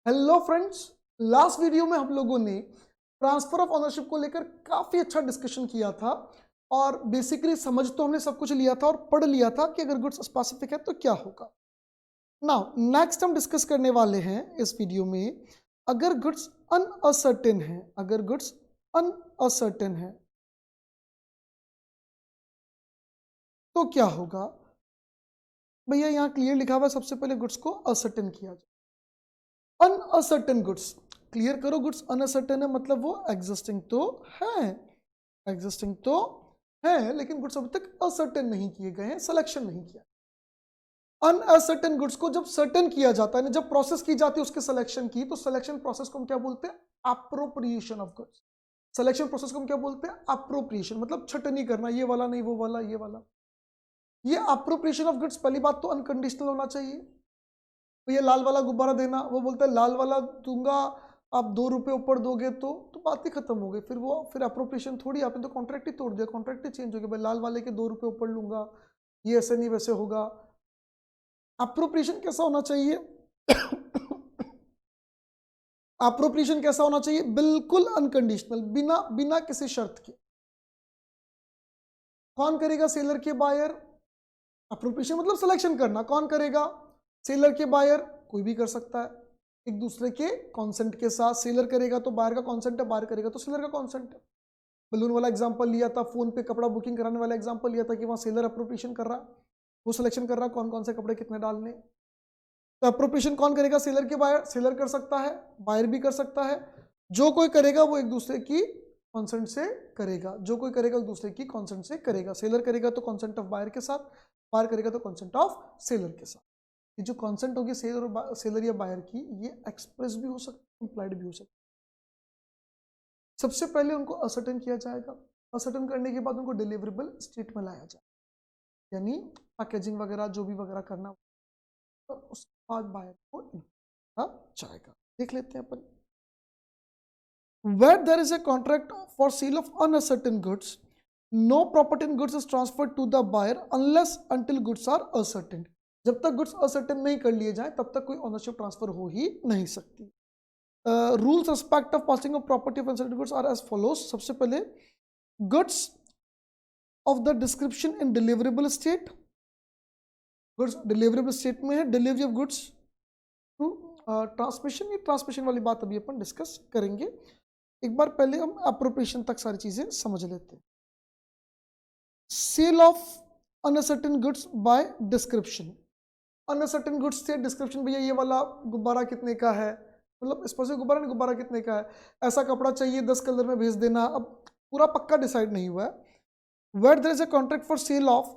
Hello friends, last video में हम लोगों ने ट्रांसफर ऑफ ओनरशिप को लेकर काफी अच्छा डिस्कशन किया था और बेसिकली समझ तो हमने सब कुछ लिया था और पढ़ लिया था कि अगर गुड्स स्पेसिफिक है तो क्या होगा। नाउ नेक्स्ट हम डिस्कस करने वाले हैं इस वीडियो में, अगर गुड्स अनअसर्टेन है, अगर गुड्स अनअसर्टेन है तो क्या होगा। भैया यहाँ क्लियर लिखा हुआ है, सबसे पहले गुड्स को असर्टेन किया जाए। अनअसर्टेन गुड्स क्लियर करो, गुड्स अनअसर्टेन है मतलब वो एग्जिस्टिंग तो है, एग्जिस्टिंग तो है लेकिन गुड्स अभी तक असर्टेन नहीं किए गए हैं, सिलेक्शन नहीं किया। अनअसर्टेन गुड्स को जब सर्टेन किया जाता है, जब प्रोसेस की जाती है उसके सिलेक्शन की, तो सिलेक्शन प्रोसेस को हम क्या बोलते हैं? Appropriation of goods. Selection process को हम क्या बोलते हैं? अप्रोप्रिएशन, मतलब छटनी करना, ये वाला नहीं वो वाला, ये वाला। ये अप्रोप्रिएशन ऑफ गुड्स पहली बात तो अनकंडीशनल होना चाहिए। तो ये लाल वाला गुब्बारा देना, वो बोलता है लाल वाला दूंगा, आप 2 रुपए ऊपर दोगे तो बात ही खत्म हो गई। फिर अप्रोप्रिएशन थोड़ी, आपने तो कॉन्ट्रैक्ट ही तोड़ दिया, कॉन्ट्रैक्ट ही चेंज हो गया। भाई लाल वाले के 2 रुपए ऊपर लूंगा, ये ऐसे नहीं वैसे होगा। अप्रोप्रिएशन कैसा होना चाहिए? अप्रोप्रिएशन कैसा होना चाहिए? बिल्कुल अनकंडीशनल, बिना बिना किसी शर्त के। कौन करेगा? सेलर के बायर। अप्रोप्रिएशन मतलब सिलेक्शन करना, कौन करेगा? सेलर के बायर, कोई भी कर सकता है, एक दूसरे के कॉन्सेंट के साथ। सेलर करेगा तो बायर का कॉन्सेंट है, बायर करेगा तो सेलर का कॉन्सेंट है। बलून वाला एग्जांपल लिया था, फोन पे कपड़ा बुकिंग कराने वाला एग्जांपल लिया था कि वहां सेलर अप्रोप्रिएशन कर रहा है, वो सिलेक्शन कर रहा है कौन कौन से कपड़े कितने डालने। तो अप्रोप्रिएशन कौन करेगा? सेलर के बायर। सेलर कर सकता है, बायर भी कर सकता है। जो कोई करेगा वो एक दूसरे की कॉन्सेंट से करेगा, जो कोई करेगा एक दूसरे की कॉन्सेंट से करेगा। सेलर करेगा तो कॉन्सेंट ऑफ बायर के साथ, बायर करेगा तो कॉन्सेंट ऑफ सेलर के साथ। ये जो कॉन्सेंट होगी सेलर या बायर की, ये एक्सप्रेस भी हो सकती है, इंप्लाइड भी हो सकती है। सबसे पहले उनको असर्टेन किया जाएगा, असर्टेन करने के बाद उनको डिलीवरेबल स्टेट में लाया जाए, यानी पैकेजिंग वगैरह जो भी वगैरह करना, तो उसके बाद बायर को दिया जाएगा। देख लेते हैं अपन। Where there is a contract for sale of uncertain goods, no property in goods is transferred to the buyer unless until goods are ascertained. जब तक गुड्स असर्टेन नहीं कर लिए जाए तब तक कोई ओनरशिप ट्रांसफर हो ही नहीं सकती। Rules respect of passing of property of uncertain goods are as follows. सबसे पहले, goods of the description in deliverable state, goods deliverable state में है। Delivery of goods to transmission, ये ट्रांसमिशन वाली बात अभी अपन डिस्कस करेंगे। एक बार पहले हम अप्रोप्रिएशन तक सारी चीजें समझ लेते हैं। Sale of uncertain goods by description. Uncertain goods से डिस्क्रिप्शन, भैया ये वाला गुब्बारा कितने का है, मतलब स्पेसिफिक गुब्बारा नहीं, गुब्बारा कितने का है, ऐसा कपड़ा चाहिए 10 कलर में भेज देना। अब पूरा पक्का डिसाइड नहीं हुआ है। Where there is a contract for sale of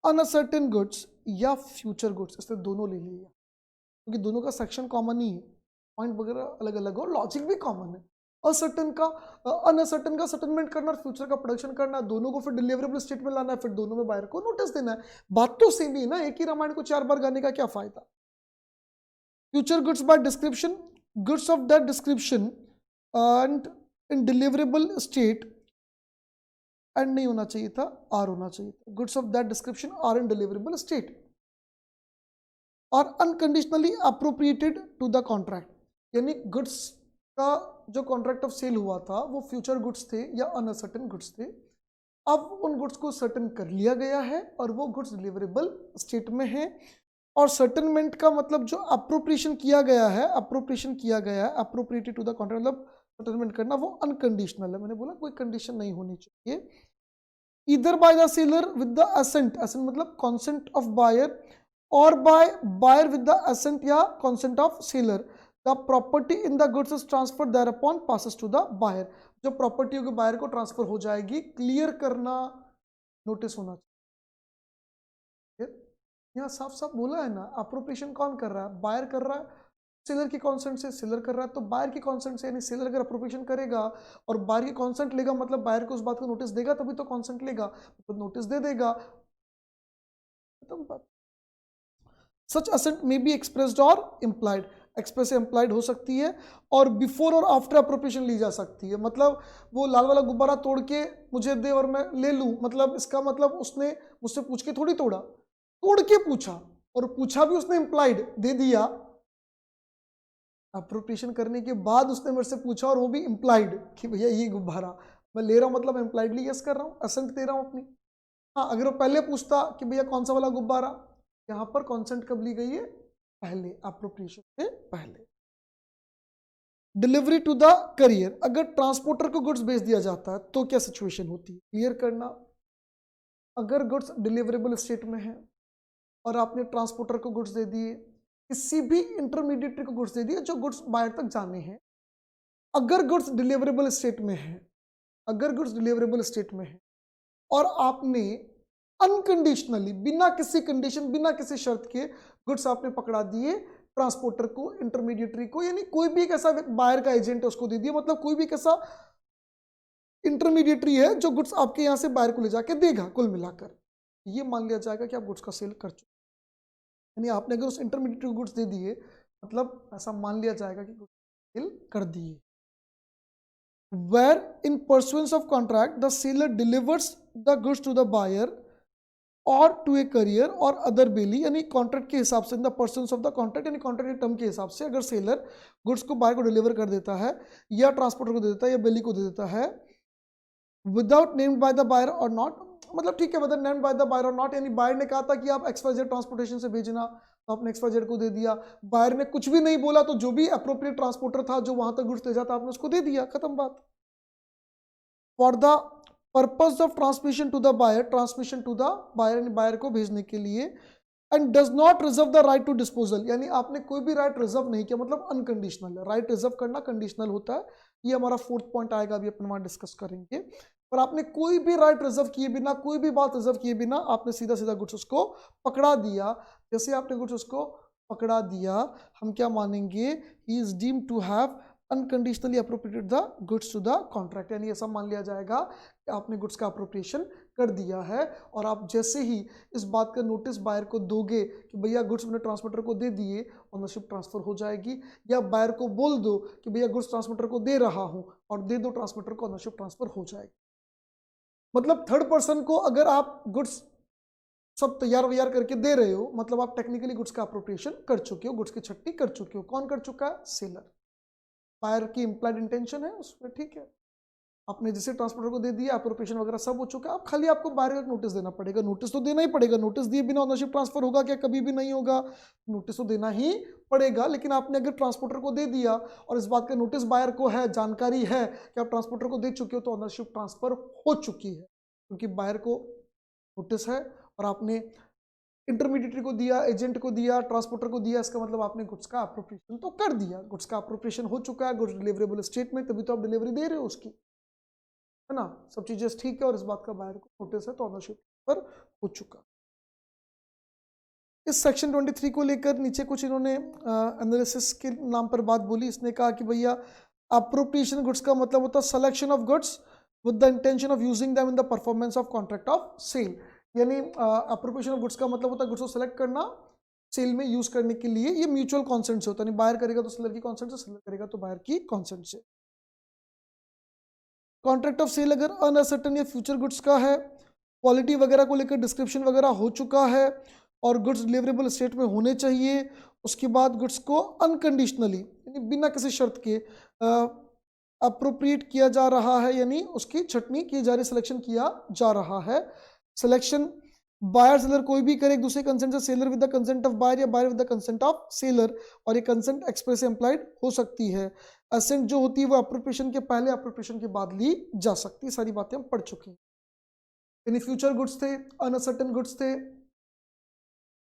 uncertain goods या फ्यूचर गुड्स, इसलिए दोनों ले लिया क्योंकि दोनों का सेक्शन कॉमन ही है, पॉइंट वगैरह अलग अलग हो, लॉजिक भी कॉमन है। असर्टन का अनसर्टन का सेटलमेंट करना और फ्यूचर का प्रोडक्शन करना, दोनों को फिर डिलीवरेबल स्टेट में लाना है, फिर दोनों में बायर को नोटिस देना है। बात तो सेम ही है ना, एक ही रामायण को 4 बार गाने का क्या फायदा। Future goods by description, goods of that description and in deliverable state, and नहीं होना चाहिए था, आर होना चाहिए था। Goods of that description are in deliverable state और unconditionally appropriated to the contract, यानी गुड्स का जो कॉन्ट्रैक्ट ऑफ सेल हुआ था वो फ्यूचर गुड्स थे या अनसर्टेन गुड्स थे। अब उन गुड्स को सर्टेन कर लिया गया है और वो गुड्स डिलीवरेबल स्टेट में है। और सर्टेनमेंट का मतलब जो अप्रोप्रिएशन किया गया है, अप्रोप्रिएशन किया गया है, अप्रोप्रिएटेड टू द कॉन्ट्रैक्ट मतलब सर्टेनमेंट करना, वो अनकंडीशनल है। मैंने बोला कोई कंडीशन नहीं होनी चाहिए। Either by the seller with the assent, assent मतलब कॉन्सेंट ऑफ बायर, और by buyer with the assent या consent of seller, the property in the goods is transfer thereupon passes to the buyer. जो property होगी buyer को transfer हो जाएगी, clear करना, notice होना चाहिए। यहाँ साफ साफ बोला है ना, अप्रोप्रिएशन कौन कर रहा है? बायर कर रहा है, सेलर की कॉन्सेंट से सेलर कर रहा है, तो बायर की कॉन्सेंट से, यानी सेलर अगर अप्रोप्रिएशन करेगा और बायर की कॉन्सेंट लेगा, मतलब बायर को उस बात को नोटिस देगा तभी तो कॉन्सेंट लेगा, तो नोटिस दे देगा, खत्म बात। सच असेंट मे बी एक्सप्रेस्ड और इम्प्लाइड, एक्सप्रेस इम्प्लाइड हो सकती है और बिफोर और आफ्टर अप्रोप्रिएशन ली जा सकती है। मतलब वो लाल वाला गुब्बारा तोड़ के मुझे दे और मैं ले लूं, मतलब इसका मतलब उसने मुझसे पूछ के थोड़ी तोड़ा, तोड़ के पूछा और पूछा भी उसने, इम्प्लाइड दे दिया, अप्रोप्रिएशन करने के बाद उसने मेरे से पूछा, और वो भी इम्प्लाइड कि भैया ये गुब्बारा मैं ले रहा हूँ, मतलब इम्प्लाइडली यस कर रहा हूँ, असेंट दे रहा हूँ अपनी। हाँ, अगर वो पहले पूछता कि भैया कौन सा वाला गुब्बारा, यहाँ पर कॉन्सेंट कब ली गई है, पहले, अप्रोप्रिएशन से पहले। डिलीवरी टू द करियर, अगर ट्रांसपोर्टर को गुड्स भेज दिया जाता है तो क्या सिचुएशन होती है, क्लियर करना। अगर गुड्स डिलीवरेबल स्टेट में है और आपने ट्रांसपोर्टर को गुड्स दे दिए, किसी भी इंटरमीडिएटरी को गुड्स दे दिए जो गुड्स बायर तक जाने हैं, अगर गुड्स डिलीवरेबल स्टेट में है, अगर गुड्स डिलीवरेबल स्टेट में है और आपने अनकंडीशनली, बिना किसी कंडीशन, बिना किसी शर्त के गुड्स आपने पकड़ा दिए ट्रांसपोर्टर को, इंटरमीडिएटरी को, यानी कोई भी एक ऐसा बायर का एजेंट है उसको दे दिया, मतलब कोई भी एक ऐसा इंटरमीडिएटरी है जो गुड्स आपके यहां से बायर को ले जाके देगा, कुल मिलाकर ये मान लिया जाएगा कि आप गुड्स का सेल कर चुके, यानी आपने अगर उस इंटरमीडिएटरी को गुड्स दे दिए, मतलब ऐसा मान लिया जाएगा कि गुड्स सेल कर दिए। Where in pursuance of contract the seller delivers the goods to the buyer और टू ए करियर और अदर बेली, यानी कॉन्ट्रैक्ट के हिसाब से, in the persons of the contract, यानी कॉन्ट्रैक्ट के टर्म के हिसाब से अगर सेलर गुड्स को बायर को डिलीवर कर देता है या ट्रांसपोर्टर को दे देता है या बेली को दे देता है, without named by the buyer or not, मतलब ठीक है, whether named by the buyer or not, यानी बायर ने कहा था कि आप XYZ ट्रांसपोर्टेशन से भेजना, तो आपने XYZ को दे दिया, बायर ने कुछ भी नहीं बोला, तो जो भी अप्रोप्रिएट ट्रांसपोर्टर था जो वहां तक गुड्स ले जाता आपने उसको दे दिया, खत्म बात। For the purpose of transmission to the buyer, transmission to the buyer, buyer को भेजने के लिए, and does not reserve the right to disposal, यानी आपने कोई भी राइट रिजर्व नहीं किया, मतलब अनकंडीशनल है, राइट रिजर्व करना कंडीशनल होता है, ये हमारा 4th पॉइंट आएगा, अभी अपन वहां डिस्कस करेंगे। पर आपने कोई भी राइट रिजर्व किए बिना, कोई भी बात रिजर्व किए बिना आपने सीधा सीधा गुड्स उसको पकड़ा दिया, जैसे आपने गुड्स उसको पकड़ा दिया, हम क्या मानेंगे, he is deemed to have unconditionally appropriated the goods to the contract, यानी ऐसा मान लिया जाएगा कि आपने गुड्स का अप्रोप्रिएशन कर दिया है। और आप जैसे ही इस बात का नोटिस बायर को दोगे कि भैया गुड्स मैंने ट्रांसपोर्टर को दे दिए, ओनरशिप ट्रांसफर हो जाएगी, या बायर को बोल दो कि भैया गुड्स ट्रांसपोर्टर को दे रहा हूं और दे दो ट्रांसपोर्टर को, ओनरशिप ट्रांसफर हो जाएगी। मतलब थर्ड पर्सन को अगर आप गुड्स सब तैयार वैयार करके दे रहे हो, मतलब आप टेक्निकली गुड्स का अप्रोप्रिएशन कर चुके हो, गुड्स की छट्टी कर चुके हो। कौन कर चुका है, सेलर। बायर की इंप्लाइड इंटेंशन है उसमें, ठीक है, आपने जिसे ट्रांसपोर्टर को दे दिया, अप्रोप्रिएशन वगैरह सब हो चुका है, अब खाली आपको बायर का नोटिस देना पड़ेगा, नोटिस तो देना ही पड़ेगा, नोटिस दिए बिना ओनरशिप ट्रांसफर होगा क्या, कभी भी नहीं होगा, नोटिस तो देना ही पड़ेगा। लेकिन आपने अगर ट्रांसपोर्टर को दे दिया और इस बात का नोटिस बायर को है, जानकारी है कि आप ट्रांसपोर्टर को दे चुके हो, तो ओनरशिप ट्रांसफर हो चुकी है, क्योंकि बायर को नोटिस है और आपने इंटरमीडिएटरी को दिया, एजेंट को दिया, ट्रांसपोर्टर को दिया, इसका मतलब आपने गुड्स का अप्रोप्रिएशन तो कर दिया, गुड्स का अप्रोप्रिएशन हो चुका है, गुड्स डिलीवरेबल स्टेट में, तभी तो आप डिलीवरी दे रहे हो उसकी, है ना, सब चीजें ठीक है, और इस बात का बायर को नोटिस है, तो ओनरशिप पर हो चुका। इस सेक्शन 23 को लेकर नीचे कुछ इन्होंने एनालिसिस के नाम पर बात बोली। इसने कहा कि भैया अप्रोप्रिएशन गुड्स का मतलब होता है selection of goods with the intention of using them in the performance of contract of sale, यानी अप्रोप्रिएशन ऑफ गुड्स का मतलब होता है गुड्स को सेलेक्ट करना सेल में यूज करने के लिए, ये म्यूचुअल कॉन्सेंट से होता है, बायर करेगा तो सेलर की कॉन्सेंट से, सेलर करेगा तो बायर की कॉन्सेंट से। कॉन्ट्रैक्ट ऑफ सेल अगर अनसर्टेन या फ्यूचर गुड्स का है, क्वालिटी वगैरह को लेकर डिस्क्रिप्शन वगैरह हो चुका है और गुड्स डिलीवरेबल स्टेट में होने चाहिए, उसके बाद गुड्स को अनकंडीशनली यानी बिना किसी शर्त के अप्रोप्रिएट किया जा रहा है, यानी उसकी छटनी की जा रही, सिलेक्शन किया जा रहा है। सिलेक्शन बायर सेलर कोई भी करे एक दूसरे कंसेंट से, seller with the consent of buyer या buyer with the consent of seller, और ये कंसेंट एक्सप्रेस एम्प्लाइड हो सकती है। असेंट जो होती है वो अप्रोप्रिएशन के पहले, अप्रोप्रिएशन के बाद ली जा सकती है, सारी बातें हम पढ़ चुके हैं। यानी फ्यूचर गुड्स थे, अनसर्टेन गुड्स थे,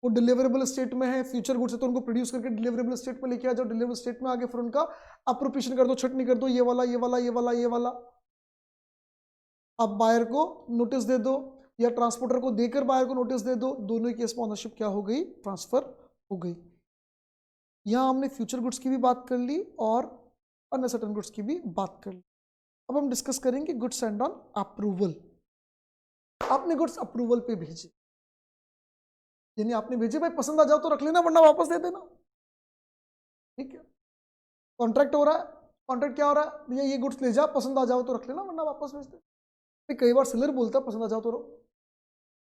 वो डिलीवरेबल स्टेट में है, फ्यूचर गुड्स है तो उनको प्रोड्यूस करके डिलीवरेबल स्टेट में लेके आ जाओ, डिलीवरेबल स्टेट में आगे फिर उनका अप्रोप्रिएशन कर दो, छटनी कर दो, ये वाला ये वाला ये वाला ये वाला, आप बायर को नोटिस दे दो या ट्रांसपोर्टर को देकर बायर को नोटिस दे दो, दोनों ही केस में ओनरशिप क्या हो गई, ट्रांसफर हो गई। यहां हमने फ्यूचर गुड्स की भी बात कर ली और अनसर्टेन गुड्स की भी बात कर ली। अब हम डिस्कस करेंगे गुड्स सेंड ऑन अप्रूवल। आपने गुड्स अप्रूवल पे भेजे, यानी आपने भेजे भाई पसंद आ जाओ तो रख लेना वरना वापस दे देना, ठीक है। कॉन्ट्रैक्ट हो रहा है, कॉन्ट्रैक्ट क्या हो रहा है, भैया ये गुड्स ले जा, पसंद आ जाओ तो रख लेना वरना वापस भेज दे। कई बार सेलर बोलता है पसंद आ जाओ तो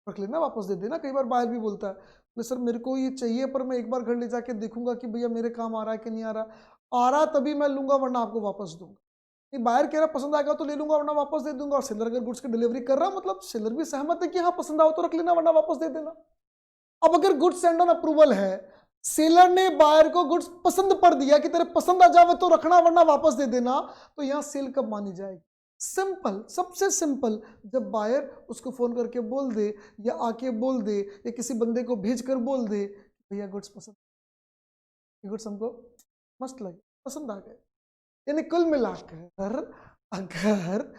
रख लेना, वापस दे देना। कई बार बायर भी बोलता है सर मेरे को ये चाहिए पर मैं एक बार घर ले जाके देखूंगा कि भैया मेरे काम आ रहा है कि नहीं आ रहा, आ रहा तभी मैं लूंगा वरना आपको वापस दूंगा। नहीं, बायर कह रहा पसंद आएगा तो ले लूंगा वरना वापस दे दूंगा, और सेलर अगर गुड्स की डिलीवरी कर रहा मतलब सेलर भी सहमत है कि हाँ पसंद आओ तो रख लेना वरना वापस दे देना। अब अगर गुड्स सेंड ऑन अप्रूवल है, सेलर ने बायर को गुड्स पसंद पर दिया कि तेरे पसंद आ जावे तो रखना वरना वापस दे देना, तो यहां सेल कब मानी जाएगी? सिंपल, सबसे सिंपल, जब बायर उसको फोन करके बोल दे या आके बोल दे या किसी बंदे को भेज कर बोल दे भैया गुड्स पसंद, गुड्स हमको मस्त लगे, पसंद आ गए। यानी कुल मिलाकर अगर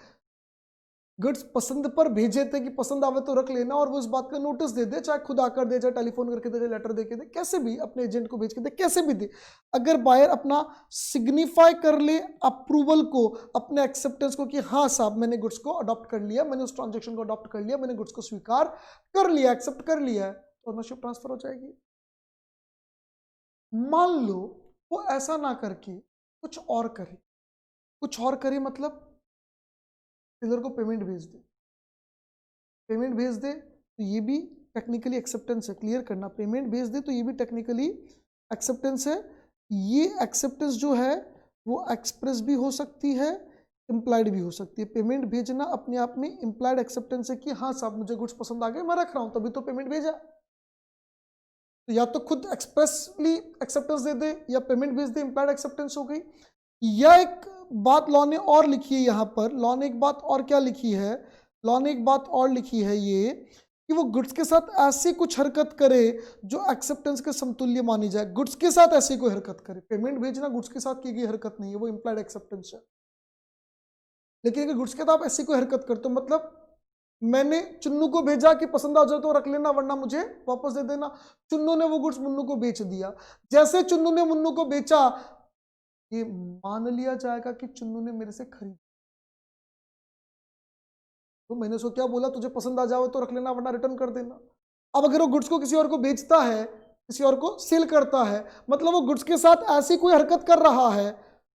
गुड्स पसंद पर भेजे थे कि पसंद आवे तो रख लेना, और वो इस बात का नोटिस दे दे, चाहे खुद आकर दे, चाहे टेलीफोन करके दे, चाहे लेटर दे के दे, कैसे भी अपने एजेंट को भेज के दे, कैसे भी दे, अगर बायर अपना सिग्निफाई कर ले अप्रूवल को, अपने एक्सेप्टेंस को कि हाँ साहब मैंने गुड्स को अडॉप्ट कर लिया, मैंने उस ट्रांजेक्शन को अडॉप्ट कर लिया, मैंने गुड्स को स्वीकार कर लिया, एक्सेप्ट कर लिया है, तो ओनरशिप ट्रांसफर हो जाएगी। मान लो वो ऐसा ना करके कुछ और करे, कुछ और करे मतलब सेलर को पेमेंट भेज दे, पेमेंट भेज दे तो ये भी टेक्निकली एक्सेप्टेंस है, क्लियर करना, पेमेंट भेज दे तो ये भी टेक्निकली एक्सेप्टेंस है। ये एक्सेप्टेंस जो है वो एक्सप्रेस भी हो सकती है, इम्प्लाइड भी हो सकती है। पेमेंट भेजना अपने आप में इम्प्लाइड एक्सेप्टेंस है कि हाँ साहब मुझे गुड्स पसंद आ गए, मैं रख रहा हूं, तभी तो पेमेंट भेजा। तो या तो खुद एक्सप्रेसली एक्सेप्टेंस दे दे या पेमेंट भेज दे, इम्प्लाइड एक्सेप्टेंस हो गई। या एक बात लॉ ने और लिखी है यहां पर, लॉ ने एक बात और क्या लिखी है, लॉ ने एक बात और लिखी है ये कि वो गुड्स के साथ ऐसी कुछ हरकत करे जो एक्सेप्टेंस के समतुल्य मानी जाए। गुड्स के साथ ऐसी कोई हरकत करे, पेमेंट भेजना गुड्स के साथ की गई हरकत नहीं है, वो इम्प्लाइड एक्सेप्टेंस है। लेकिन अगर गुड्स के साथ आप ऐसी कोई हरकत करते हो, मतलब मैंने चुन्नू को भेजा कि पसंद आ जाए तो रख लेना वरना मुझे वापस दे देना, चुन्नू ने वो गुड्स मुन्नू को बेच दिया, जैसे चुन्नू ने मुन्नू को बेचा ये मान लिया जाएगा कि चुन्नू ने मेरे से खरीद, तो मैंने उसको क्या बोला, तुझे पसंद आ जाए तो रख लेना वरना रिटर्न कर देना। अब अगर वो गुड्स को किसी और को बेचता है, किसी और को सेल करता है, मतलब वो गुड्स के साथ ऐसी कोई हरकत कर रहा है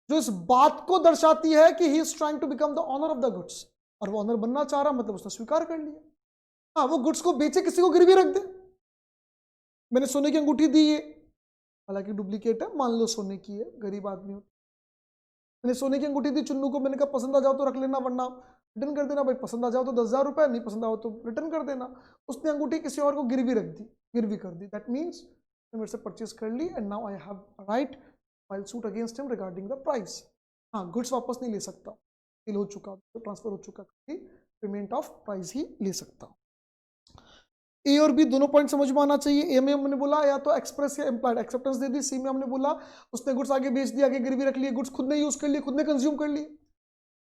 जो इस बात को दर्शाती है कि he is trying to become the owner of the goods, और वो ऑनर बनना चाह रहा, मतलब उसने स्वीकार कर लिया। हाँ, वो गुड्स को बेचे, किसी को गिरवी रख दे, मैंने सोने की अंगूठी दी है, हालांकि डुप्लीकेट है, मान लो सोने की है, गरीब आदमी हो, मैंने सोने की अंगूठी दी चुन्नू को, मैंने कहा पसंद आ जाओ तो रख लेना वरना रिटर्न कर देना। भाई पसंद आ जाओ तो 10,000 रुपए, नहीं पसंद आओ तो रिटर्न कर देना। उसने अंगूठी किसी और को गिरवी रख दी, गिरवी कर दी, दैट मीन्स मेरे से परचेज कर ली and now I have right file suit against him regarding the price. हाँ, गुड्स वापस नहीं ले सकता, सेल हो चुका, ट्रांसफर हो चुका, पेमेंट ऑफ प्राइस ही ले सकता। ए और बी दोनों पॉइंट समझ में आना चाहिए। ए में हमने बोला या तो एक्सप्रेस या इम्प्लाइड एक्सेप्टेंस दे दी, सी में हमने बोला उसने गुड्स आगे बेच दिया, आगे गिरवी रख लिए, गुड्स खुद ने यूज कर लिए, खुद ने कंज्यूम कर लिए।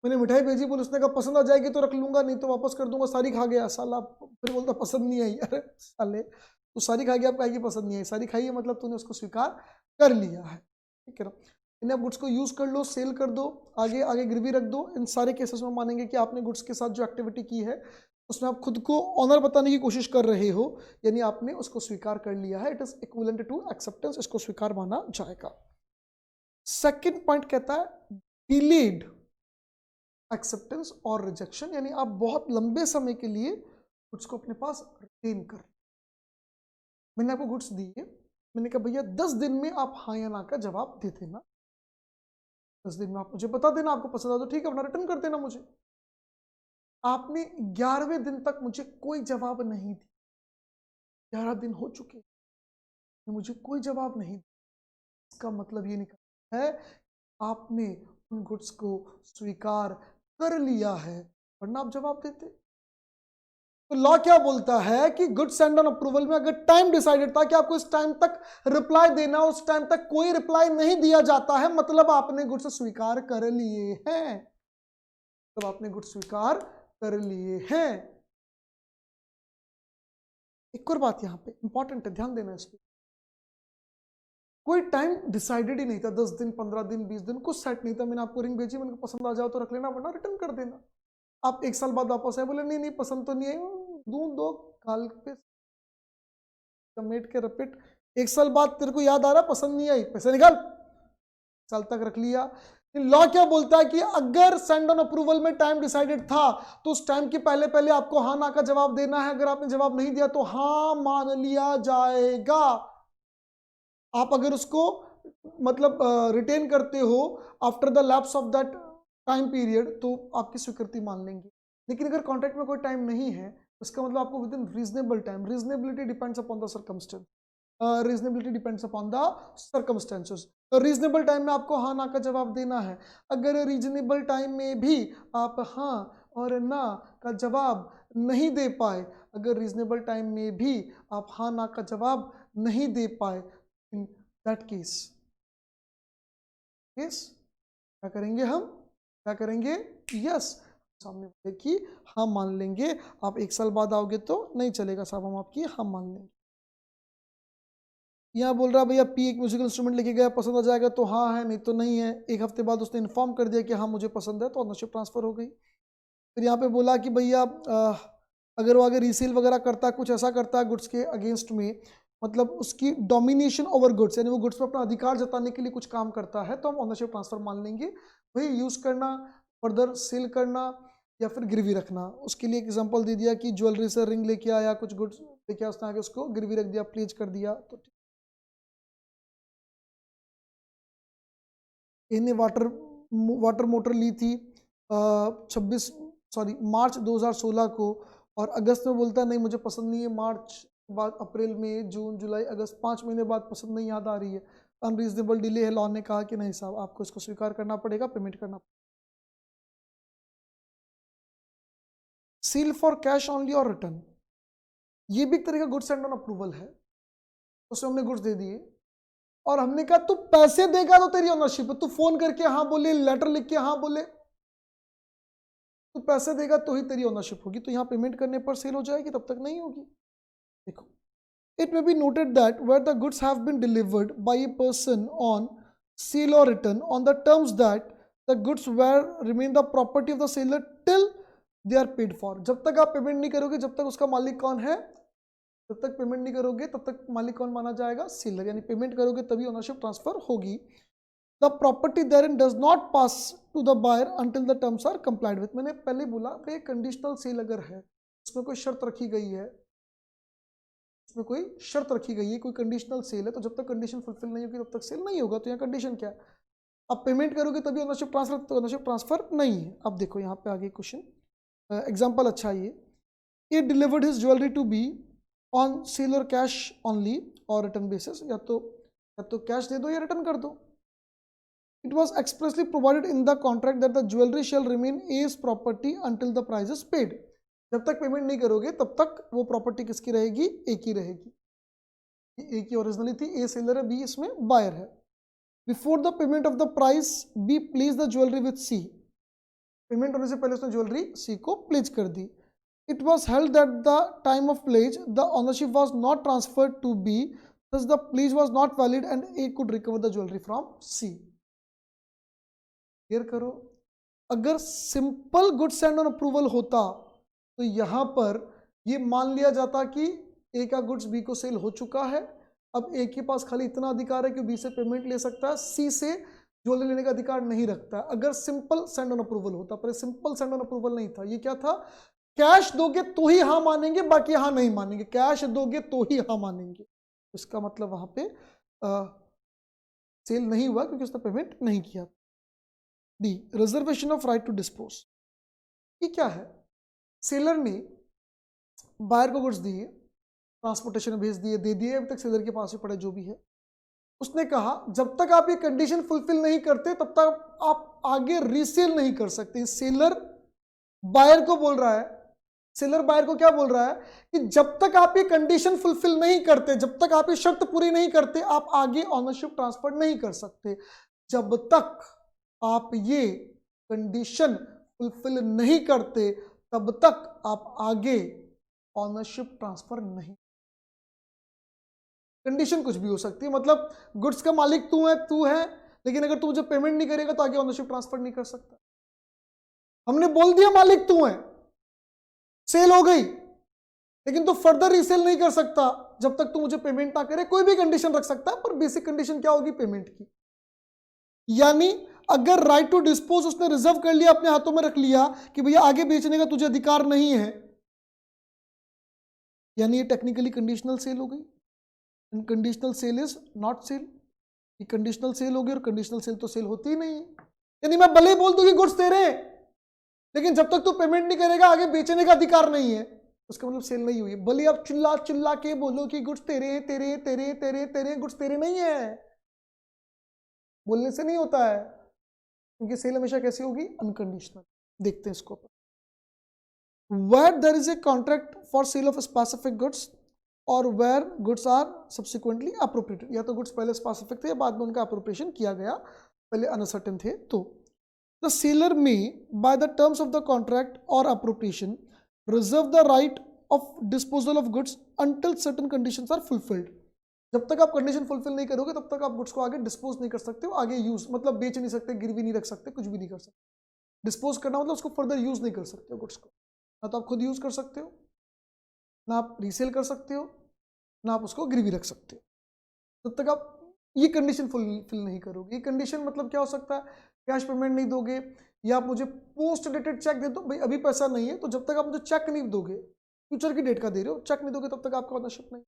मैंने मिठाई भेजी, बोले उसने कहा पसंद आ जाएगी तो रख लूंगा नहीं तो वापस कर दूंगा, सारी खा गया साला, फिर बोलता पसंद नहीं आई। अरे साले तो सारी खा गया, आप कहेगी पसंद नहीं आई, सारी खाई है मतलब तूने उसको स्वीकार कर लिया है, ठीक है ना। इन्हें गुड्स को यूज कर लो, सेल कर दो, आगे आगे गिरवी रख दो, इन सारे केसेस में मानेंगे कि आपने गुड्स के साथ जो एक्टिविटी की है उसमें आप खुद को ऑनर बताने की कोशिश कर रहे हो, यानी आपने उसको स्वीकार कर लिया है, it is equivalent to acceptance, इसको स्वीकार माना जाएगा। सेकंड पॉइंट कहता है डिलेड एक्सेप्टेंस और रिजेक्शन, यानी आप बहुत लंबे समय के लिए गुड्स को अपने पास रिटेन कर, मैंने आपको गुड्स दिए, मैंने कहा भैया 10 दिन में आप हाँ या ना का जवाब दे देना, 10 दिन में आप मुझे बता देना, आपको पसंद आ तो ठीक है वरना रिटर्न कर देना मुझे। आपने 11वें दिन तक मुझे कोई जवाब नहीं दिया, 11 दिन हो चुके, मुझे कोई जवाब नहीं दिया, इसका मतलब ये निकलता है आपने उन गुड्स को स्वीकार कर लिया है, वरना आप जवाब देते। तो लॉ क्या बोलता है कि गुड सेंड ऑन अप्रूवल में अगर टाइम डिसाइडेड था कि आपको इस टाइम तक रिप्लाई देना, उस टाइम तक कोई रिप्लाई नहीं दिया जाता है, मतलब आपने गुड्स स्वीकार कर लिए हैं, तो आपने गुड्स स्वीकार कर लिए हैं। एक और बात यहां पे इंपॉर्टेंट है, ध्यान देना इस पर, कोई टाइम डिसाइडेड ही नहीं था, 10 दिन 15 दिन 20 दिन कुछ सेट नहीं था, मैंने आपको रिंग भेजी, मैंने पसंद आ जाओ तो रख लेना वरना रिटर्न कर देना। आप 1 साल बाद वापस आए, बोले नहीं नहीं पसंद तो नहीं आई, दूं दो काल पे कमेट के रपिट, 1 साल बाद तेरे को याद आ रहा पसंद नहीं आई, पैसे निकाल, साल तक रख लिया। लॉ क्या बोलता है कि अगर सेंड ऑन अप्रूवल में टाइम डिसाइडेड था तो उस टाइम के पहले पहले आपको हाँ ना का जवाब देना है, अगर आपने जवाब नहीं दिया तो हाँ मान लिया जाएगा। आप अगर उसको मतलब रिटेन करते हो after the lapse of that time period, तो आपकी स्वीकृति मान लेंगे। लेकिन अगर कॉन्ट्रैक्ट में कोई टाइम नहीं है, इसका मतलब आपको with in reasonable time, reasonability depends upon the circumstance, reasonability depends upon the circumstances. तो रीजनेबल टाइम में आपको हाँ ना का जवाब देना है। अगर रीजनेबल टाइम में भी आप हाँ और ना का जवाब नहीं दे पाए, अगर रीजनेबल टाइम में भी आप हाँ ना का जवाब नहीं दे पाए, इन दैट केस क्या करेंगे हम, क्या करेंगे, यस, सामने वाले की हाँ मान लेंगे। आप 1 साल बाद आओगे तो नहीं चलेगा साहब, हम आपकी हाँ मान लेंगे। यहाँ बोल रहा है भैया पी एक म्यूजिकल इंस्ट्रूमेंट लेके गया, पसंद आ जाएगा तो हाँ है, नहीं तो नहीं है। 1 हफ्ते बाद उसने इन्फॉर्म कर दिया कि हाँ मुझे पसंद है, तो ओनरशिप ट्रांसफर हो गई। फिर यहाँ पे बोला कि भैया अगर वो आगे रीसेल वगैरह करता है, कुछ ऐसा करता है गुड्स के अगेंस्ट में, मतलब उसकी डोमिनेशन ओवर गुड्स, यानी वो गुड्स पर अपना अधिकार जताने के लिए कुछ काम करता है, तो हम ओनरशिप ट्रांसफर मान लेंगे। वही यूज़ करना, फर्दर सेल करना या फिर गिरवी रखना। उसके लिए एग्जांपल दे दिया कि ज्वेलरी से रिंग लेके आया, कुछ गुड्स लेके आया, उसने आगे उसको गिरवी रख दिया, प्लेज कर दिया, तो इन्हें वाटर मोटर ली थी मार्च 2016 को, और अगस्त में बोलता नहीं मुझे पसंद नहीं है, मार्च बाद अप्रैल में जून जुलाई अगस्त 5 महीने बाद पसंद नहीं याद आ रही है, अनरीजनेबल डिले है। लॉ ने कहा कि नहीं साहब आपको इसको स्वीकार करना पड़ेगा, पेमेंट करना पड़ेगा। सील फॉर कैश ऑनली और रिटर्न, ये भी एक तरह का गुड्स एंड ऑन अप्रूवल है। उसमें हमने गुड्स दे दिए और हमने कहा तू पैसे देगा तो तेरी ओनरशिप है, तू फोन करके हाँ बोले, लेटर लिख के हाँ बोले, तो पैसे देगा तो ही तेरी ओनरशिप होगी, तो यहाँ पेमेंट करने पर सेल हो जाएगी, तब तक नहीं होगी। देखो, it may be noted that where the goods have been delivered by a person on sale और return on the terms that the goods were remain the property of the seller till they are paid for. जब तक आप payment नहीं करोगे, जब तक उसका मालिक कौन है, जब तक पेमेंट नहीं करोगे तब तक मालिक कौन माना जाएगा, सेलर, यानी पेमेंट करोगे तभी ओनरशिप ट्रांसफर होगी। The property therein does not pass to the buyer until the terms are complied with। मैंने पहले बोला कि कंडीशनल सेल अगर है, उसमें कोई शर्त रखी गई है, उसमें कोई शर्त रखी गई है, कोई कंडीशनल सेल है, तो जब तक कंडीशन फुलफिल नहीं होगी तब तक सेल नहीं होगा। तो यहाँ कंडीशन क्या है, अब पेमेंट करोगे तभी ओनरशिप ट्रांसफर, तो ओनरशिप ट्रांसफर नहीं है। अब देखो यहाँ पे आगे क्वेश्चन एग्जाम्पल अच्छा है ये delivered his jewellery to be on sale or cash only or return basis, या तो कैश दे दो या रिटर्न कर दो। It was expressly provided in the contract that the jewelry shall remain A's property until the price is paid। जब तक payment नहीं करोगे तब तक वो प्रॉपर्टी किसकी रहेगी, ए की रहेगी। ए की ओरिजिनली थी, ए सेलर है, बी इसमें बायर है। Before the payment of the price B place the jewellery with C, payment होने से पहले उसने ज्वेलरी सी को प्लेज कर दी। It was held that the time of pledge the ownership was not transferred to B, thus the pledge was not valid and A could recover the jewelry from C। Clear करो, अगर simple goods and on approval होता तो यहां पर ये मान लिया जाता कि ए का गुड्स बी को सेल हो चुका है, अब ए के पास खाली इतना अधिकार है कि बी से पेमेंट ले सकता है, सी से ज्वेलरी लेने का अधिकार नहीं रखता है, अगर सिंपल सेंड ऑन अप्रूवल होता। पर सिंपल सेंड ऑन अप्रूवल नहीं था, ये क्या था, कैश दोगे तो ही हाँ मानेंगे, बाकी हाँ नहीं मानेंगे, कैश दोगे तो ही हाँ मानेंगे। इसका मतलब वहां पे सेल नहीं हुआ क्योंकि उसने पेमेंट नहीं किया। D, reservation of right to dispose, ये क्या है, सेलर ने बायर को गुड्स दिए, ट्रांसपोर्टेशन में भेज दिए, दे दिए, अभी तक सेलर के पास ही पड़े जो भी है। उसने कहा जब तक आप ये कंडीशन फुलफिल नहीं करते तब तक आप आगे रीसेल नहीं कर सकते। सेलर बायर को बोल रहा है, सेलर बायर को क्या बोल रहा है कि जब तक आप ये कंडीशन फुलफिल नहीं करते, जब तक आप ये शर्त पूरी नहीं करते, आप आगे ऑनरशिप ट्रांसफर नहीं कर सकते। जब तक आप ये कंडीशन फुलफिल नहीं करते तब तक आप आगे ऑनरशिप ट्रांसफर नहीं। कंडीशन कुछ भी हो सकती है, मतलब गुड्स का मालिक तू है, लेकिन अगर तू मुझे पेमेंट नहीं करेगा तो आगे ऑनरशिप ट्रांसफर नहीं कर सकता। हमने बोल दिया मालिक तू है, सेल हो गई, लेकिन तू फर्दर रीसेल नहीं कर सकता जब तक तू मुझे पेमेंट ना करे। कोई भी कंडीशन रख सकता है, पर बेसिक कंडीशन क्या होगी, पेमेंट की। यानी अगर राइट टू डिस्पोज उसने रिजर्व कर लिया, अपने हाथों में रख लिया कि भैया आगे बेचने का तुझे अधिकार नहीं है, यानी ये टेक्निकली कंडीशनल सेल हो गई। Conditional sale is not sale. कि कंडीशनल सेल होगी, और कंडीशनल सेल तो सेल होती ही नहीं है। यानी मैं भले ही बोल दूं कि गुड्स तेरे हैं, लेकिन जब तक तू पेमेंट नहीं करेगा आगे बेचने का अधिकार नहीं है, उसका मतलब सेल नहीं हुई। भले आप चिल्ला चिल्ला के बोलो कि गुड्स तेरे हैं, तेरे हैं, तेरे हैं, तेरे हैं, तेरे हैं, गुड्स तेरे नहीं है, बोलने से नहीं होता है, क्योंकि सेल हमेशा कैसी होगी? अनकंडीशनल। देखते हैं इसको। Where there is a contract for sale of specific goods or where goods are subsequently appropriated, या तो गुड्स पहले स्पेसिफिक थे या बाद में उनका अप्रोप्रिएशन किया गया, पहले अनसर्टेन थे। तो the seller may by the terms of the contract और appropriation reserve the right of disposal of goods until certain conditions are fulfilled. जब तक आप कंडीशन फुलफिल नहीं करोगे तब तक आप गुड्स को आगे डिस्पोज नहीं कर सकते हो, आगे यूज मतलब बेच नहीं सकते, गिरवी नहीं रख सकते, कुछ भी नहीं कर सकते। डिस्पोज करना मतलब उसको फर्दर यूज नहीं कर सकते हो गुड्स को, ना तो आप खुद यूज कर सकते हो, ना आप रीसेल कर सकते हो, ना आप उसको गिरवी रख सकते हो। तब तक आप ये कंडीशन फुलफिल नहीं करोगे। ये कंडीशन मतलब क्या हो सकता है? कैश पेमेंट नहीं दोगे, या आप मुझे पोस्ट डेटेड चेक दे दो। भाई अभी पैसा नहीं है, तो जब तक आप मुझे चेक नहीं दोगे, फ्यूचर की डेट का दे रहे हो, चेक नहीं दोगे तब तक आपका ओनरशिप नहीं।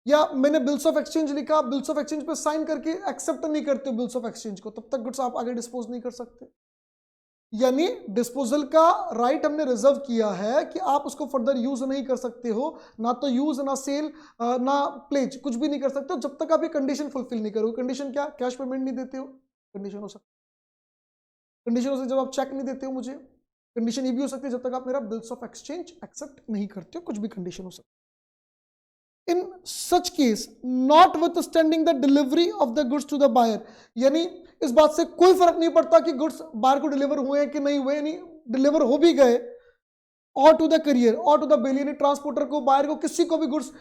या मैंने बिल्स ऑफ एक्सचेंज लिखा, बिल्स ऑफ एक्सचेंज पे साइन करके एक्सेप्ट नहीं करते हो बिल्स ऑफ एक्सचेंज को, तब तक गुड्स आप आगे डिस्पोज नहीं कर सकते। यानी डिस्पोजल का राइट हमने रिजर्व किया है कि आप उसको फर्दर यूज नहीं कर सकते हो, ना तो यूज, ना सेल, ना प्लेज, कुछ भी नहीं कर सकते हो जब तक आप ये कंडीशन फुलफिल नहीं करोगे। कंडीशन क्या? कैश पेमेंट नहीं देते हो, कंडीशन हो सकती है। कंडीशन हो सकती है जब आप चेक नहीं देते हो मुझे। कंडीशन ये भी हो सकती है जब तक आप मेरा बिल्स ऑफ एक्सचेंज एक्सेप्ट नहीं करते हो, कुछ भी कंडीशन हो सकती है। In such case, notwithstanding the delivery of the goods to the buyer, यानी इस बात से कोई फर्क नहीं पड़ता कि गुड्स बायर को डिलीवर हुए हैं कि नहीं हुए, यानी डिलीवर हो भी गए, or to the carrier or to the bailee, यानी ट्रांसपोर्टर को, बायर को, किसी को भी गुड्स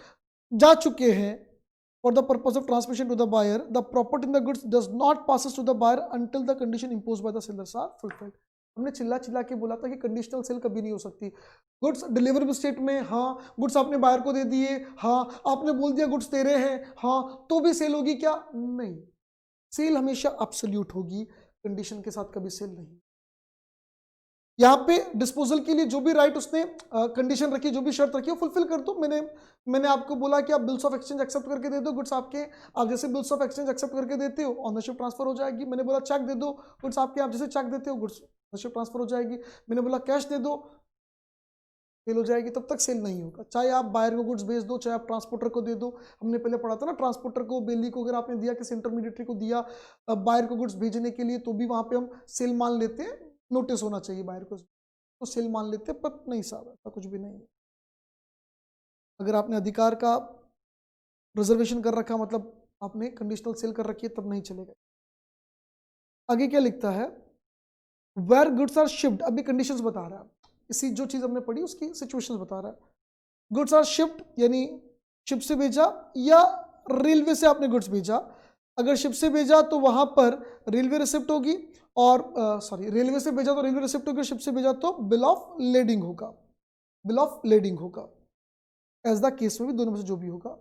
जा चुके हैं, for the purpose of transmission to the buyer, the property in the goods does not passes to the buyer until the condition imposed by the sellers are fulfilled. हमने चिल्ला चिल्ला के बोला था कि कंडीशनल सेल कभी नहीं हो सकती। गुड्स डिलीवरेबल स्टेट में, हाँ, गुड्स आपने बायर को दे दिए, हाँ, आपने बोल दिया गुड्स तेरे हैं, हाँ, तो भी सेल होगी क्या? नहीं, सेल हमेशा एब्सोल्यूट होगी, कंडीशन के साथ कभी सेल नहीं। यहाँ पे डिस्पोजल के लिए जो भी राइट उसने कंडीशन रखी, जो भी शर्त रखी, वो फुलफिल कर दो। मैंने आपको बोला कि आप बिल्स ऑफ एक्सचेंज एक्सेप्ट करके दे दो, गुड्स आपके, आप जैसे बिल्स ऑफ एक्सचेंज एक्सेप्ट करके देते हो, ऑनरशिप ट्रांसफर हो जाएगी। मैंने बोला चेक दे दो, गुड्स आपके, आप जैसे चेक देते हो, गुड्स ऑनरशिप ट्रांसफर हो जाएगी। मैंने बोला कैश दे दो, सेल हो जाएगी। तब तक सेल नहीं होगा, चाहे आप बायर को गुड्स भेज दो, चाहे आप ट्रांसपोर्टर को दे दो। हमने पहले पढ़ा था ना, ट्रांसपोर्टर को, बेली को अगर आपने दिया, किसी इंटरमीडिएटरी को दिया बायर को गुड्स भेजने के लिए, तो भी वहां पे हम सेल मान लेते हैं, नोटिस होना चाहिए बायर को, तो सेल मान लेते हैं। पर नहीं साहब, ऐसा कुछ भी नहीं है। अगर आपने अधिकार का रिजर्वेशन कर रखा, मतलब आपने कंडीशनल सेल कर रखी है, तब नहीं चलेगा। आगे क्या लिखता है? वेयर गुड्स आर शिप्ड, अभी कंडीशंस बता रहा है, इसी जो चीज हमने पढ़ी उसकी सिचुएशंस बता रहा है। गुड्स आर शिप्ड यानी शिप से भेजा या रेलवे से आपने गुड्स भेजा। अगर शिप से भेजा तो वहां पर रेलवे रिसिप्ट होगी, और रेलवे से भेजा तो रेलवे रिसिप्ट होगी, शिप से भेजा तो बिल ऑफ लेडिंग होगा, बिल ऑफ लेडिंग होगा। एज द केस में भी दोनों में से जो भी होगा।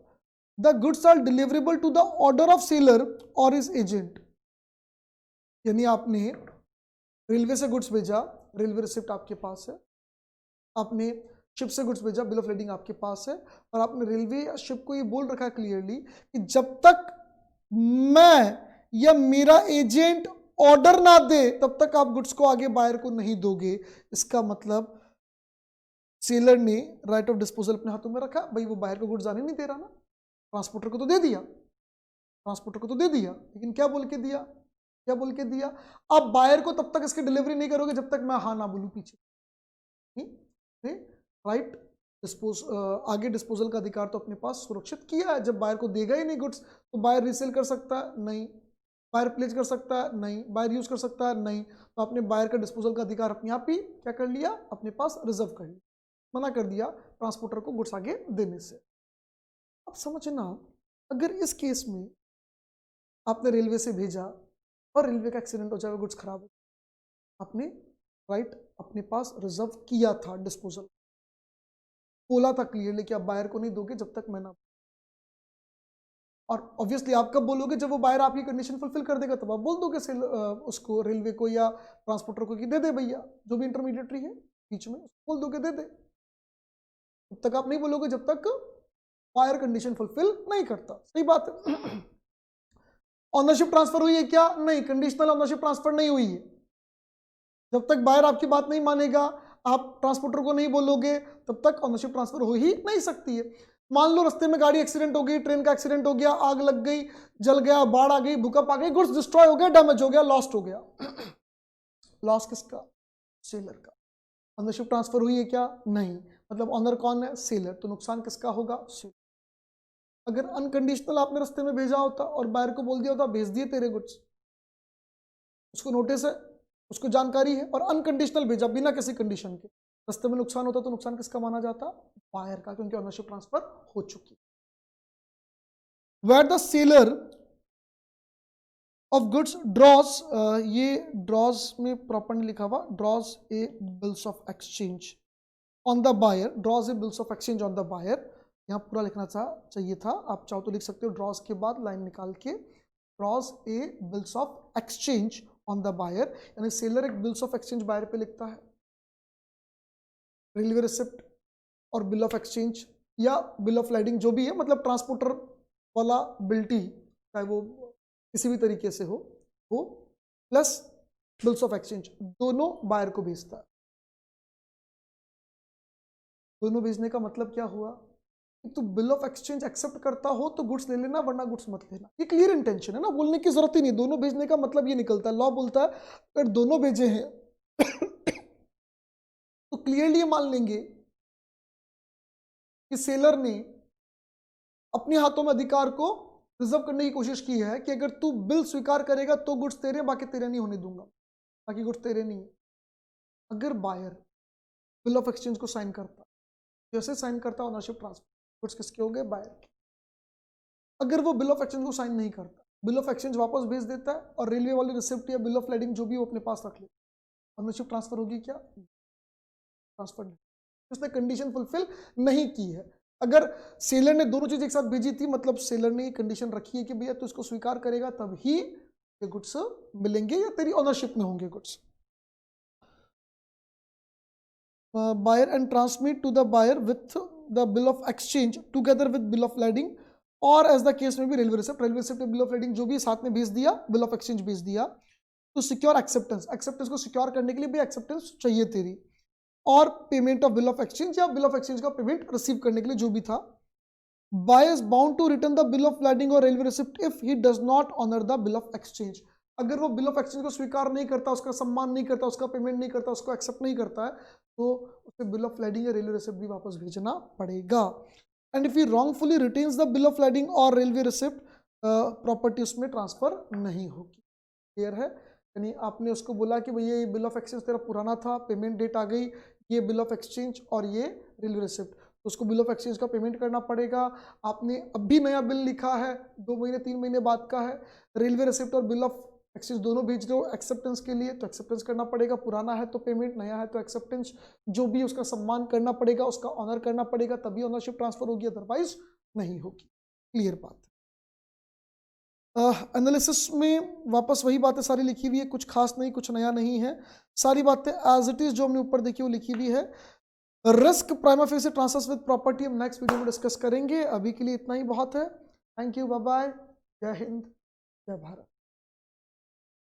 The goods are deliverable to the order of seller or his agent, यानी आपने रेलवे से गुड्स भेजा, रेलवे रिसिप्ट आपके पास है, आपने शिप से गुड्स भेजा, बिल ऑफ लेडिंग आपके पास है, और आपने रेलवे या शिप को ये बोल रखा है क्लियरली कि जब तक मैं या मेरा एजेंट ऑर्डर ना दे तब तक आप गुड्स को आगे बायर को नहीं दोगे। इसका मतलब सेलर ने राइट ऑफ डिस्पोजल अपने हाथों में रखा, भाई वो बायर को गुड्स आने नहीं दे रहा ना, ट्रांसपोर्टर को तो दे दिया, ट्रांसपोर्टर को तो दे दिया, लेकिन क्या बोल के दिया, क्या बोल के दिया? आप बायर को तब तक इसकी डिलीवरी नहीं करोगे जब तक मैं हाँ ना बोलूं पीछे। राइट डिस्पोज, आगे डिस्पोजल का अधिकार तो अपने पास सुरक्षित किया है। जब बायर को देगा ही नहीं गुड्स, तो बायर रीसेल कर सकता है? नहीं। बायर प्लेज कर सकता है? नहीं। बायर यूज कर सकता है? नहीं। तो आपने बायर का डिस्पोजल का अधिकार अपने आप ही क्या कर लिया, अपने पास रिजर्व कर लिया, मना कर दिया ट्रांसपोर्टर को गुड्स आगे देने से। अब समझना, अगर इस केस में आपने रेलवे से भेजा और रेलवे का एक्सीडेंट हो जाए, गुड्स खराब हो, आपने राइट अपने पास रिजर्व किया था, डिस्पोजल बोला था क्लियरली कि आप बायर को नहीं दोगे जब तक मैं ना, और ऑब्वियसली आप कब बोलोगे? जब वो बायर आपकी कंडीशन फुलफिल कर देगा, तब आप बोल दोगे उसको, रेलवे को या ट्रांसपोर्टर को कि दे दे भैया, जो भी इंटरमीडिएटरी है बीच में, बोल दोगे दे दे। तब तक आप नहीं बोलोगे जब तक बायर कंडीशन फुलफिल नहीं करता। सही बात है। ऑनरशिप ट्रांसफर हुई है क्या? नहीं, कंडीशनल ऑनरशिप ट्रांसफर नहीं हुई है। जब तक बायर आपकी बात नहीं मानेगा, आप ट्रांसपोर्टर को नहीं बोलोगे, तब तक ऑनरशिप ट्रांसफर हो ही नहीं सकती है। मान लो रास्ते में गाड़ी एक्सीडेंट हो गई, ट्रेन का एक्सीडेंट हो गया, आग लग गई, जल गया, बाढ़ आ गई, भूकंप आ गई, गुड्स डिस्ट्रॉय हो गया, डैमेज हो गया, लॉस्ट हो गया। लॉस किसका? सेलर का। ऑनरशिप ट्रांसफर हुई है क्या? नहीं। मतलब ऑनर कौन है? सेलर। तो नुकसान किसका होगा? सेलर। अगर अनकंडीशनल आपने रास्ते में भेजा होता और बायर को बोल दिया होता भेज दिए तेरे गुड्स, उसको नोटिस है, उसको जानकारी है, और अनकंडीशनल भेजा बिना किसी कंडीशन के, रास्ते में नुकसान होता तो नुकसान किसका माना जाता? बायर का, क्योंकि ऑनरशिप ट्रांसफर हो चुकी। Where the seller of goods draws, ये ड्रॉज में प्रॉपर नहीं लिखा हुआ, draws a bills of exchange on the buyer, draws a bills of exchange on the buyer. यहाँ पूरा लिखना चाहिए था, आप चाहो तो लिख सकते हो ड्रॉज के बाद लाइन निकाल के, draws a bills of exchange on the buyer, यानी सेलर एक बिल्स ऑफ एक्सचेंज बायर पे लिखता है। Railway receipt or bill of exchange या बिल ऑफ लाइडिंग जो भी है, मतलब ट्रांसपोर्टर वाला बिल्टी, चाहे वो किसी भी तरीके से हो, वो प्लस बिल्स ऑफ एक्सचेंज दोनों बायर को भेजता है। दोनों भेजने का मतलब क्या हुआ? तो बिल ऑफ एक्सचेंज एक्सेप्ट करता हो तो गुड्स ले लेना, वरना गुड्स मत लेना। ये क्लियर इंटेंशन है ना, बोलने की जरूरत ही नहीं। दोनों भेजने का मतलब ये निकलता है, लॉ बोलता है अगर दोनों भेजे हैं तो क्लियरली ये मान लेंगे कि सेलर ने अपने हाथों में अधिकार को रिजर्व करने की कोशिश की है कि अगर तू बिल स्वीकार करेगा तो गुड्स तेरे, बाकी तेरे नहीं होने दूंगा, बाकी गुड्स तेरे नहीं। अगर बायर बिल ऑफ एक्सचेंज को साइन करता, जैसे साइन करता ओनरशिप ट्रांसफर, गुड्स किसके हो गए? बायर के। अगर वो बिल ऑफ एक्सचेंज को साइन नहीं करता, बिल ऑफ एक्सचेंज वापस भेज देता है और रेलवे वाली रिसिप्ट या बिल ऑफ लाइडिंग जो भी वो अपने पास रख ले, ओनरशिप ट्रांसफर होगी क्या? ट्रांसफर नहीं, उसने कंडीशन फुलफिल नहीं की है। अगर सेलर ने दोनों चीज एक साथ भेजी थी, मतलब सेलर ने कंडीशन रखी है कि भैया तू इसको स्वीकार करेगा तब ही ये गुड्स मिलेंगे या तेरी ओनरशिप में होंगे goods. Buyer and transmit to the buyer with the bill of exchange together with bill of lading, और एज द केस में भी railway receipt, railway receipt bill of lading जो भी साथ में भेज दिया, बिल ऑफ एक्सचेंज भेज दिया। तो सिक्योर एक्सेप्टेंस, एक्सेप्टेंस को सिक्योर करने के लिए भी एक्सेप्टेंस चाहिए तेरी, और payment of bill of exchange या बिल ऑफ एक्सचेंज का पेमेंट रिसीव करने के लिए जो भी था। Buyer is bound to return the bill of lading और railway receipt if he does not honour the bill of exchange. अगर वो बिल ऑफ एक्सचेंज को स्वीकार नहीं करता, उसका सम्मान नहीं करता, उसका पेमेंट नहीं करता, उसको एक्सेप्ट नहीं करता है, तो उसे बिल ऑफ लाइडिंग या रेलवे रिसिप्ट भी वापस भेजना पड़ेगा। And if he wrongfully retains the bill of lading और रेलवे रिसिप्ट, प्रॉपर्टी उसमें ट्रांसफर नहीं होगी। क्लियर है? यानी आपने उसको बोला कि भैया ये बिल ऑफ एक्सचेंज तेरा पुराना था, पेमेंट डेट आ गई, ये बिल ऑफ एक्सचेंज और ये रेलवे रिसिप्ट, तो उसको बिल ऑफ एक्सचेंज का पेमेंट करना पड़ेगा। आपने अभी नया बिल लिखा है, 2 महीने 3 महीने बाद का है, railway receipt or bill of exchange दोनों भेज रहे हो एक्सेप्टेंस के लिए, तो एक्सेप्टेंस करना पड़ेगा। पुराना है तो पेमेंट, नया है तो एक्सेप्टेंस, जो भी उसका सम्मान करना पड़ेगा, उसका ऑनर करना पड़ेगा, तभी ऑनरशिप ट्रांसफर होगी, अदरवाइज नहीं होगी। क्लियर बात। एनालिसिस में वापस वही बातें सारी लिखी हुई है, कुछ खास नहीं, कुछ नया नहीं है, सारी बातें एज इट इज जो हमने ऊपर देखी वो लिखी हुई है। Risk prima facie transfers with property हम नेक्स्ट वीडियो में डिस्कस करेंगे। अभी के लिए इतना ही बहुत है। थैंक यू, बाय बाय, जय हिंद, जय भारत।